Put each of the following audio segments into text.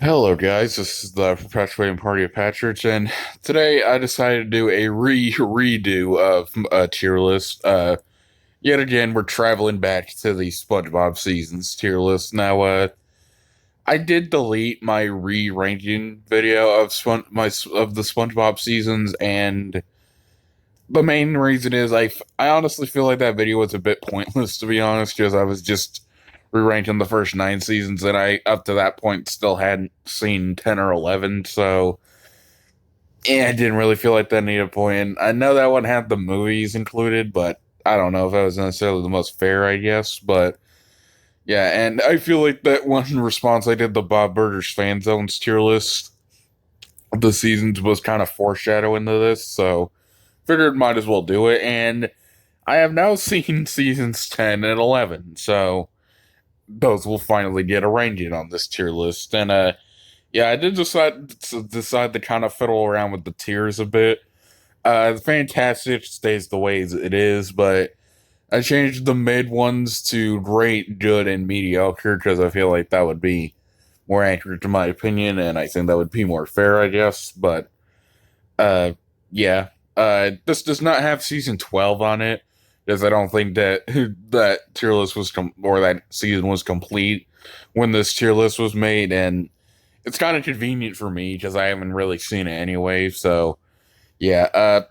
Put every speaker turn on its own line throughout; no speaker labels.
Hello, guys. This is the Perpetuating Party of Patriots, and today I decided to do a redo of a tier list. Yet again, we're traveling back to the SpongeBob seasons tier list. Now, I did delete my re-ranking video of of the SpongeBob seasons, and the main reason is I honestly feel like that video was a bit pointless, to be honest, because I was just re-ranking the first 9 seasons, and I up to that point still hadn't seen 10 or 11, so yeah, I didn't really feel like that needed a point. And I know that one had the movies included, but I don't know if that was necessarily the most fair, I guess. But yeah, and I feel like that one response I did the Bob Burgers fan zones tier list of the seasons was kind of foreshadowing to this, so figured might as well do it. And I have now seen seasons 10 and 11, so those will finally get a ranking on this tier list. And yeah, I did decide to kind of fiddle around with the tiers a bit. Fantastic stays the way as it is, but I changed the mid ones to great, good, and mediocre because I feel like that would be more accurate to my opinion, and I think that would be more fair, I guess. But uh, yeah, this does not have season 12 on it because I don't think that that tier list was or that season was complete when this tier list was made, and it's kind of convenient for me because I haven't really seen it anyway. So yeah,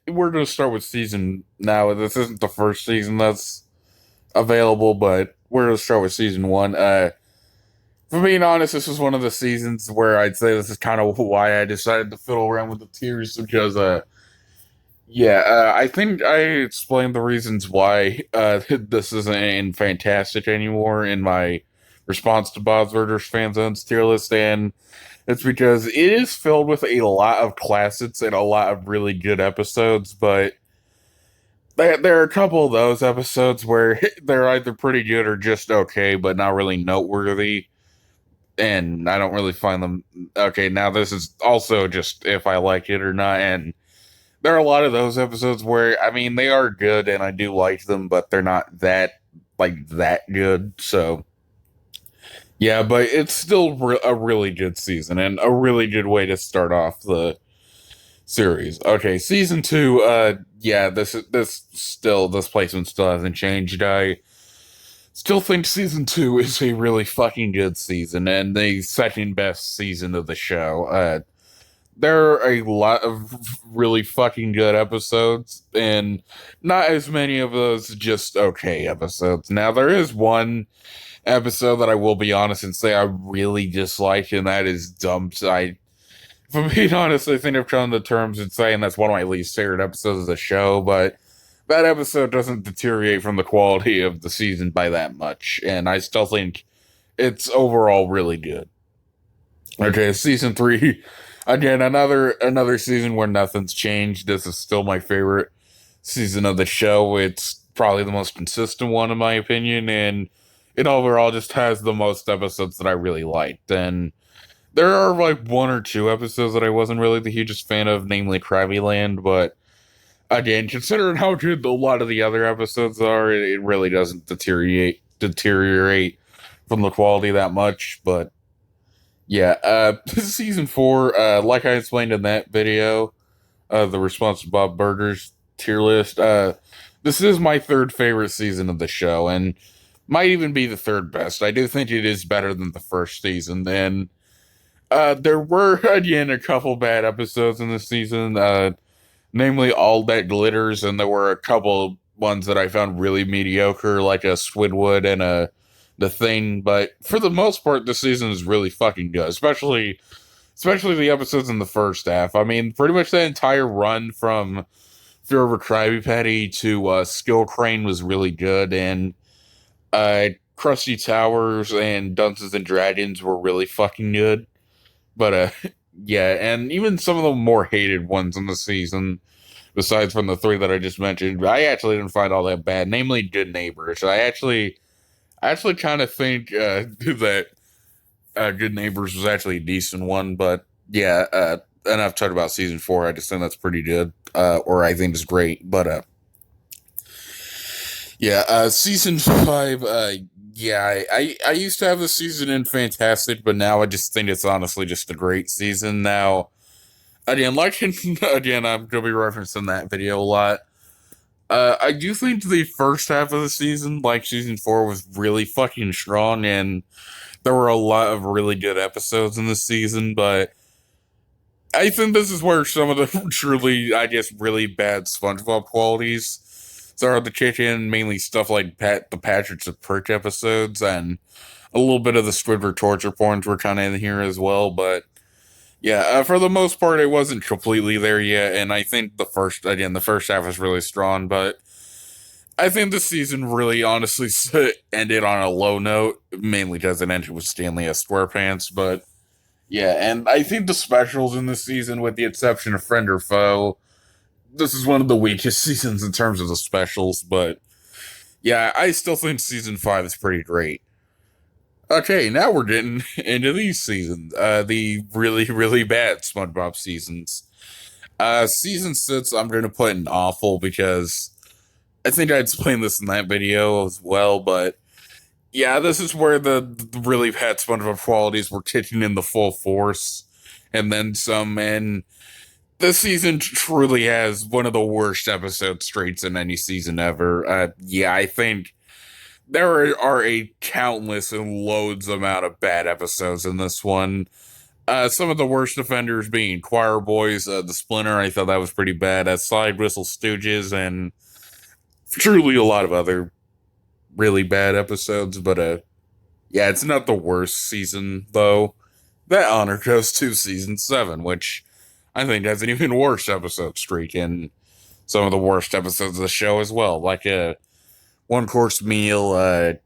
we're gonna start with season now. This isn't the first season that's available, but we're gonna start with season one. For being honest, this is one of the seasons where I'd say this is kind of why I decided to fiddle around with the tiers because yeah, I think I explained the reasons why this isn't in Fantastic anymore in my response to Bob's Burgers fan zones tier list, and it's because it is filled with a lot of classics and a lot of really good episodes, but there are a couple of those episodes where they're either pretty good or just okay, but not really noteworthy, and I don't really find them okay. Now, this is also just if I like it or not, and there are a lot of those episodes where I mean they are good and I do like them, but they're not that good. So yeah, but it's still a really good season and a really good way to start off the series. Okay, season two. Yeah, this placement still hasn't changed. I still think season two is a really fucking good season and the second best season of the show. There are a lot of really fucking good episodes, and not as many of those just okay episodes. Now, there is one episode that I will be honest and say I really dislike, and that is Dumped. If I'm being honest, I think I've come to terms in saying that's one of my least favorite episodes of the show, but that episode doesn't deteriorate from the quality of the season by that much, and I still think it's overall really good. Okay, season three. Again, another season where nothing's changed. This is still my favorite season of the show. It's probably the most consistent one in my opinion, and it overall just has the most episodes that I really liked. And there are like one or two episodes that I wasn't really the hugest fan of, namely Krabby Land, but again, considering how good a lot of the other episodes are, it really doesn't deteriorate from the quality that much. But yeah, season four, like I explained in that video, the response to Bob Burgers tier list, this is my third favorite season of the show, and might even be the third best. I do think it is better than the first season. And there were again a couple bad episodes in this season, namely All That Glitters, and there were a couple ones that I found really mediocre, like a Squidward and a The Thing. But for the most part, the season is really fucking good, especially the episodes in the first half. I mean, pretty much that entire run from Fear of a Krabby Patty to Skill Crane was really good, and Krusty Towers and Dungeons and Dragons were really fucking good. But yeah, and even some of the more hated ones in the season, besides from the three that I just mentioned, I actually didn't find all that bad. Namely, Good Neighbors. I actually kind of think that Good Neighbors was actually a decent one. But yeah, enough talked about season four. I just think that's pretty good, or I think it's great. But yeah, season five. Yeah, I used to have the season in fantastic, but now I just think it's honestly just a great season now. Again, like again, I'm gonna be referencing that video a lot. I do think the first half of the season, like season four, was really fucking strong, and there were a lot of really good episodes in this season. But I think this is where some of the truly, I guess, really bad SpongeBob qualities started to kick in. Mainly stuff like the Patrick's of Perk episodes, and a little bit of the Squidward torture porns were kind of in here as well. But yeah, for the most part, it wasn't completely there yet, and I think the first half was really strong, but I think the season really honestly ended on a low note, mainly because it ended with Stanley S. SquarePants, but yeah, and I think the specials in this season, with the exception of Friend or Foe, this is one of the weakest seasons in terms of the specials, but yeah, I still think season 5 is pretty great. Okay, now we're getting into these seasons, the really, really bad SpongeBob seasons. Season 6, I'm going to put in awful because I think I explained this in that video as well, but yeah, this is where the really bad SpongeBob qualities were kicking in the full force, and then some. And this season truly has one of the worst episode streaks in any season ever. Yeah, I think there are a countless and loads amount of bad episodes in this one. Some of the worst offenders being Choir Boys, the Splinter. I thought that was pretty bad. Slide Whistle Stooges, and truly a lot of other really bad episodes. But yeah, it's not the worst season though. That honor goes to season 7, which I think has an even worse episode streak and some of the worst episodes of the show as well, like a one course meal, a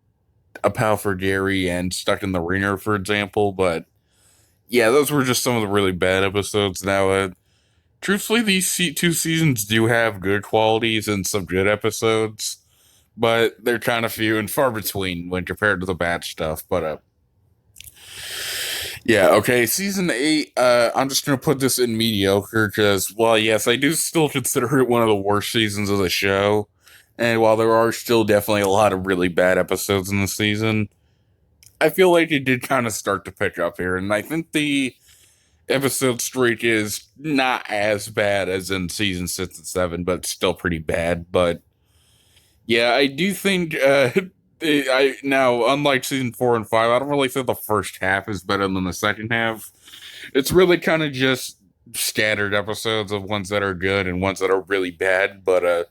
pal for Gary, and Stuck in the Ringer, for example. But yeah, those were just some of the really bad episodes. Now, truthfully, these two seasons do have good qualities and some good episodes, but they're kind of few and far between when compared to the bad stuff. But yeah, okay, season 8. I'm just gonna put this in mediocre because, well, yes, I do still consider it one of the worst seasons of the show. And while there are still definitely a lot of really bad episodes in the season, I feel like it did kind of start to pick up here, and I think the episode streak is not as bad as in season 6 and 7, but still pretty bad. But yeah, I do think I now, unlike season 4 and 5, I don't really think the first half is better than the second half. It's really kind of just scattered episodes of ones that are good and ones that are really bad. But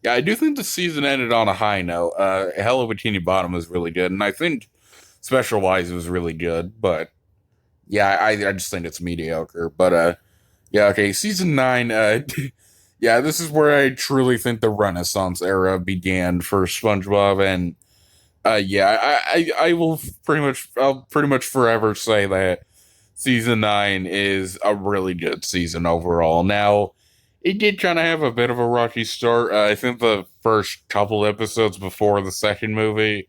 yeah, I do think the season ended on a high note. Hell of a Teeny Bottom was really good, and I think Special Wise was really good. But yeah, I just think it's mediocre. But yeah, okay, season 9. Yeah, this is where I truly think the Renaissance era began for SpongeBob, and yeah, I'll pretty much forever say that season 9 is a really good season overall. Now, it did kind of have a bit of a rocky start. I think the first couple episodes before the second movie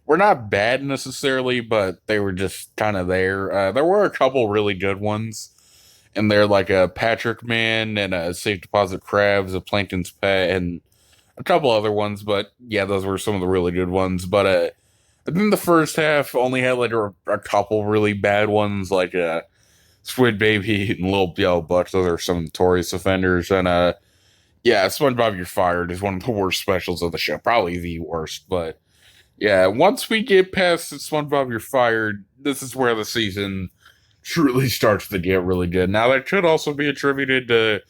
were not bad necessarily, but they were just kind of there. There were a couple really good ones in there, like a Patrick Man and a Safe Deposit Crabs, a Plankton's Pet, and a couple other ones. But yeah, those were some of the really good ones. But I think the first half only had like a couple really bad ones, like Squid Baby and Little Yellow Butch. Those are some notorious offenders. And yeah, SpongeBob You're Fired is one of the worst specials of the show, probably the worst. But yeah, once we get past SpongeBob You're Fired, this is where the season truly starts to get really good. Now, that could also be attributed to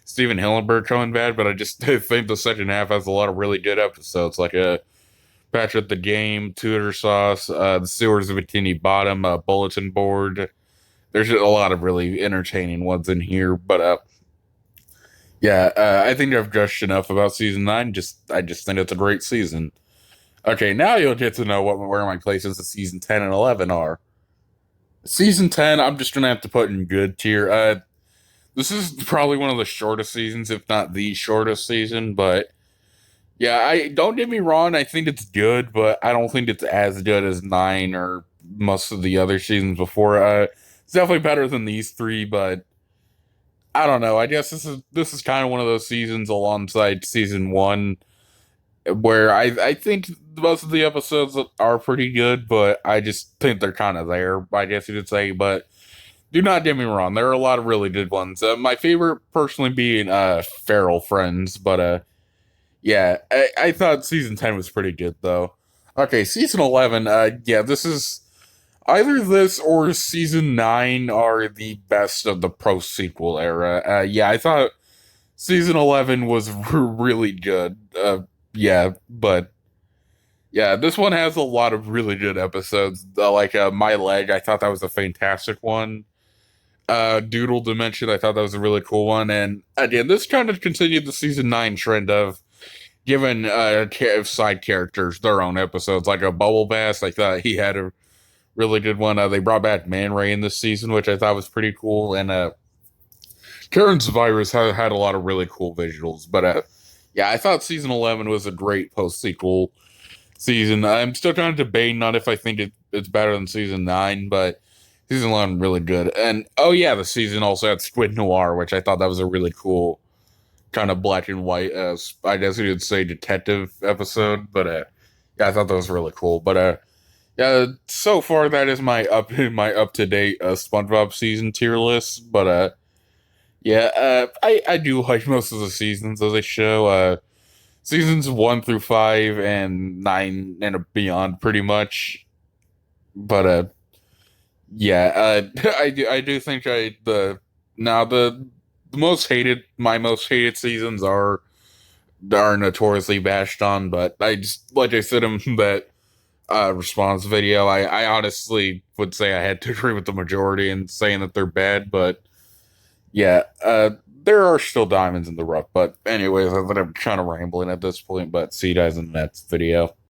Steven Hillenburg coming back, but I just think the second half has a lot of really good episodes, like a Patrick the Game, Tudor Sauce, The Sewers of Bikini Bottom, Bulletin Board. There's a lot of really entertaining ones in here, but yeah, I think I've gushed enough about season 9. I just think it's a great season. Okay, now you'll get to know where my places of season 10 and 11 are. Season 10, I'm just gonna have to put in good tier. This is probably one of the shortest seasons, if not the shortest season, but yeah, I don't get me wrong, I think it's good, but I don't think it's as good as 9 or most of the other seasons before. It's definitely better than these three, but I don't know. I guess this is kind of one of those seasons alongside season 1 where I think most of the episodes are pretty good, but I just think they're kind of there, I guess you could say. But do not get me wrong, there are a lot of really good ones. My favorite, personally, being Feral Friends, but yeah, I thought season 10 was pretty good though. Okay, season 11, yeah, this is either this or season 9 are the best of the post sequel era. Yeah, I thought season 11 was really good. Yeah, but yeah, this one has a lot of really good episodes. Like My Leg, I thought that was a fantastic one. Doodle Dimension, I thought that was a really cool one. And again, this kind of continued the season 9 trend of giving side characters their own episodes. Like a Bubble Bass, I thought he had a really good one. They brought back Man Ray in this season, which I thought was pretty cool. And Karen's Virus had a lot of really cool visuals. But yeah, I thought season 11 was a great post sequel season. I'm still kind of debating on if I think it's better than season 9, but season 11 really good. And oh yeah, the season also had Squid Noir, which I thought that was a really cool kind of black and white, I guess you could say, detective episode. But yeah, I thought that was really cool. But yeah, so far that is my up to date SpongeBob season tier list. But yeah, I do like most of the seasons of the show. Seasons 1 through 5 and 9 and beyond, pretty much. But yeah, I do think the now the most hated my most hated seasons are notoriously bashed on. But I just, like I said in that response video, I honestly would say I had to agree with the majority in saying that they're bad. But yeah, there are still diamonds in the rough. But anyways, I think I'm kind of rambling at this point. But see you guys in the next video.